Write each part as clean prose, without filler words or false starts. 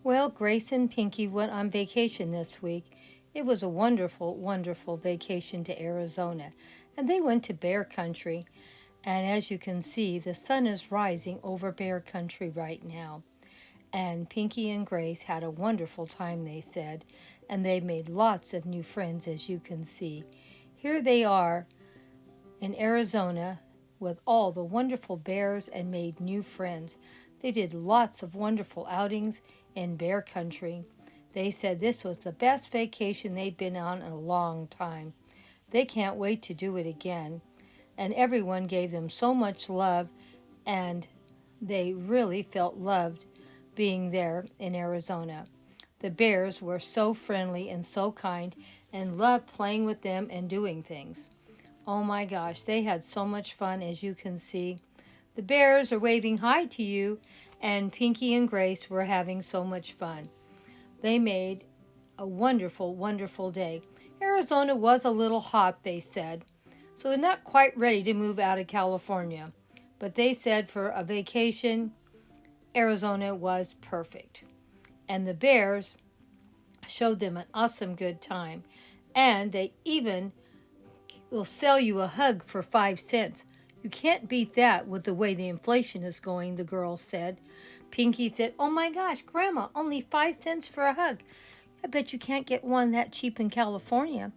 Well, Grace and Pinky went on vacation this week. It was a wonderful, wonderful vacation to Arizona, and they went to bear country. And as you can see, the sun is rising over bear country right now. And Pinky and Grace had a wonderful time, they said, and they made lots of new friends, as you can see. Here they are in Arizona with all the wonderful bears and made new friends. They did lots of wonderful outings in bear country. They said this was the best vacation they'd been on in a long time. They can't wait to do it again. And everyone gave them so much love, and they really felt loved being there in Arizona. The bears were so friendly and so kind and loved playing with them and doing things. Oh my gosh, they had so much fun, as you can see. The bears are waving hi to you, and Pinky and Grace were having so much fun. They made a wonderful, wonderful day. Arizona was a little hot, they said, so they're not quite ready to move out of California. But they said for a vacation, Arizona was perfect. And the bears showed them an awesome good time. And they even will sell you a hug for 5 cents. You can't beat that with the way the inflation is going, the girls said. Pinky said, "Oh my gosh, Grandma, only 5 cents for a hug. I bet you can't get one that cheap in California."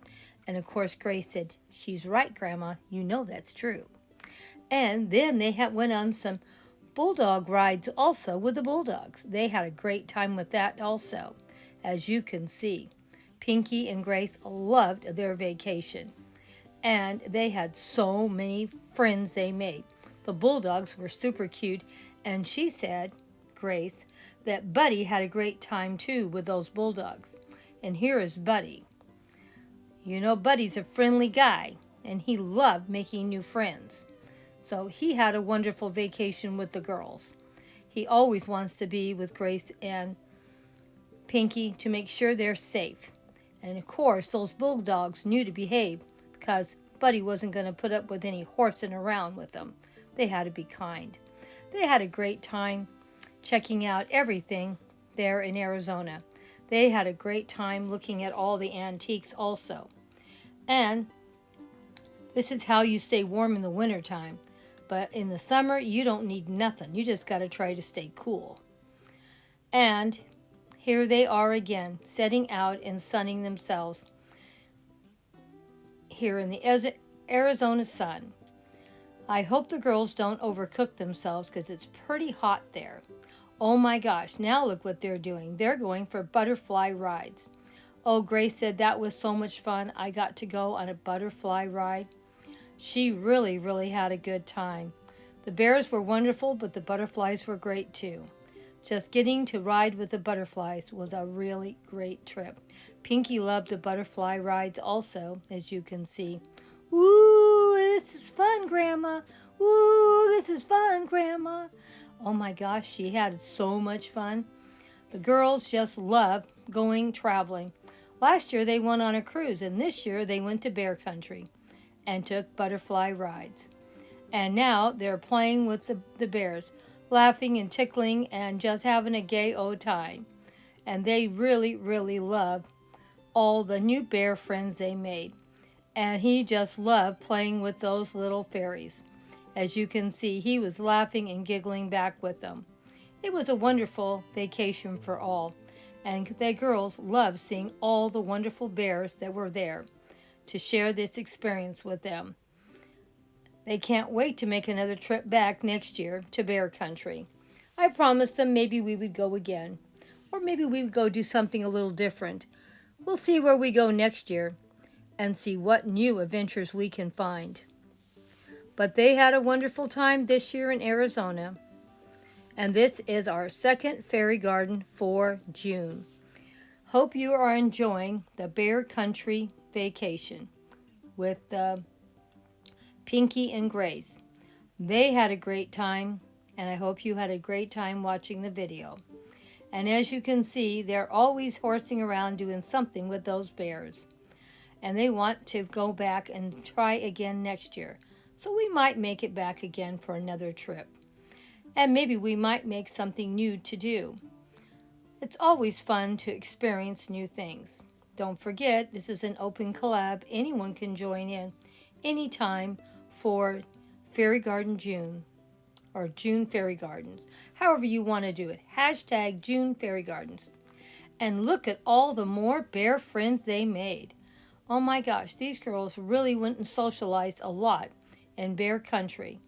And of course, Grace said, "She's right, Grandma. You know that's true." And then they went on some bulldog rides also with the bulldogs. They had a great time with that also, as you can see. Pinky and Grace loved their vacation, and they had so many friends they made. The bulldogs were super cute, and she said, Grace, that Buddy had a great time too with those bulldogs. And here is Buddy. You know, Buddy's a friendly guy, and he loved making new friends. So he had a wonderful vacation with the girls. He always wants to be with Grace and Pinky to make sure they're safe. And of course, those bulldogs knew to behave because Buddy wasn't going to put up with any horsing around with them. They had to be kind. They had a great time checking out everything there in Arizona. They had a great time looking at all the antiques also. And this is how you stay warm in the wintertime. But in the summer, you don't need nothing. You just got to try to stay cool. And here they are again, setting out and sunning themselves here in the Arizona sun. I hope the girls don't overcook themselves because it's pretty hot there. Oh my gosh, now look what they're doing. They're going for butterfly rides. Oh, Grace said that was so much fun. I got to go on a butterfly ride. She really, really had a good time. The bears were wonderful, but the butterflies were great too. Just getting to ride with the butterflies was a really great trip. Pinky loved the butterfly rides also, as you can see. Woo, this is fun, Grandma. Woo, this is fun, Grandma. Oh my gosh, she had so much fun. The girls just loved going traveling. Last year they went on a cruise, and this year they went to bear country and took butterfly rides. And now they're playing with the bears, laughing and tickling and just having a gay old time. And they really, really love all the new bear friends they made. And he just loved playing with those little fairies. As you can see, he was laughing and giggling back with them. It was a wonderful vacation for all. And the girls loved seeing all the wonderful bears that were there to share this experience with them. They can't wait to make another trip back next year to bear country. I promised them maybe we would go again. Or maybe we would go do something a little different. We'll see where we go next year and see what new adventures we can find. But they had a wonderful time this year in Arizona. And this is our second fairy garden for June. Hope you are enjoying the bear country vacation with Pinky and Grace. They had a great time, and I hope you had a great time watching the video. And as you can see, they're always horsing around doing something with those bears. And they want to go back and try again next year. So we might make it back again for another trip. And maybe we might make something new to do. It's always fun to experience new things. Don't forget, this is an open collab. Anyone can join in anytime for Fairy Garden June or June Fairy Gardens. However you want to do it. Hashtag June Fairy Gardens. And look at all the more bear friends they made. Oh my gosh, these girls really went and socialized a lot in bear country.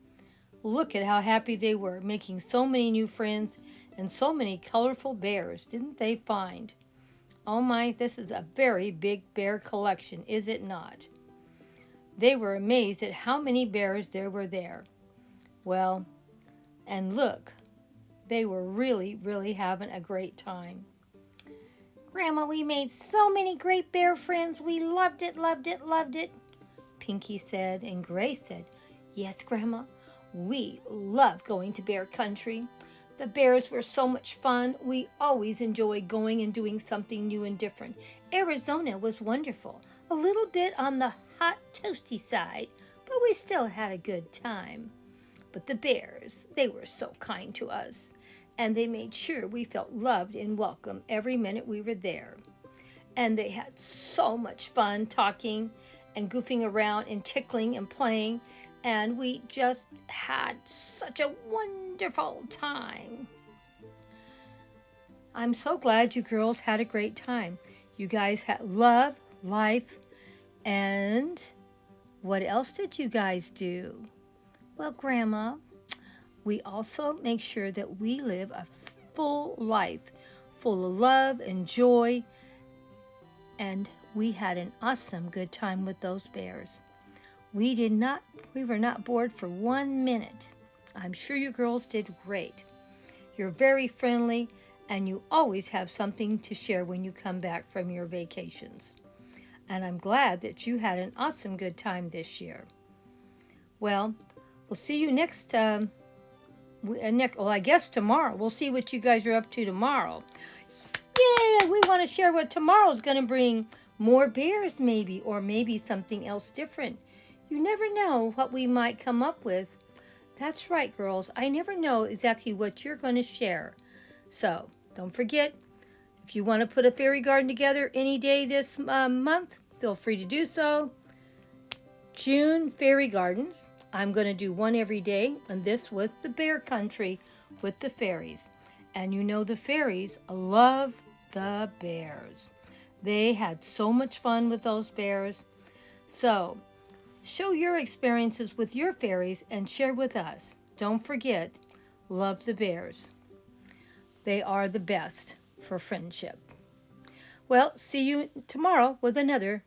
Look at how happy they were, making so many new friends and so many colorful bears, didn't they find? Oh my, this is a very big bear collection, is it not? They were amazed at how many bears there were there. Well, and look, they were really having a great time. Grandma, we made so many great bear friends. We loved it, loved it, loved it, Pinky said, and Grace said, yes, Grandma, we love going to bear country. The bears were so much fun. We always enjoy going and doing something new and different. Arizona was wonderful. A little bit on the hot, toasty side, but we still had a good time. But the bears, they were so kind to us, and they made sure we felt loved and welcome every minute we were there. And they had so much fun talking and goofing around and tickling and playing, and we just had such a wonderful time. I'm so glad you girls had a great time. You guys had love, life, and what else did you guys do? Well, Grandma, we also make sure that we live a full life, full of love and joy, and we had an awesome good time with those bears. We were not bored for 1 minute. I'm sure you girls did great. You're very friendly, and you always have something to share when you come back from your vacations. And I'm glad that you had an awesome good time this year. Well, we'll see you next, I guess tomorrow. We'll see what you guys are up to tomorrow. Yeah, we want to share what tomorrow's going to bring. More bears maybe, or maybe something else different. You never know what we might come up with. That's right, girls. I never know exactly what you're going to share. So, don't forget, if you want to put a fairy garden together any day this month, feel free to do so. June Fairy Gardens. I'm going to do one every day, and this was the bear country with the fairies. And you know the fairies love the bears. They had so much fun with those bears. So, show your experiences with your fairies and share with us. Don't forget, love the bears. They are the best for friendship. Well, see you tomorrow with another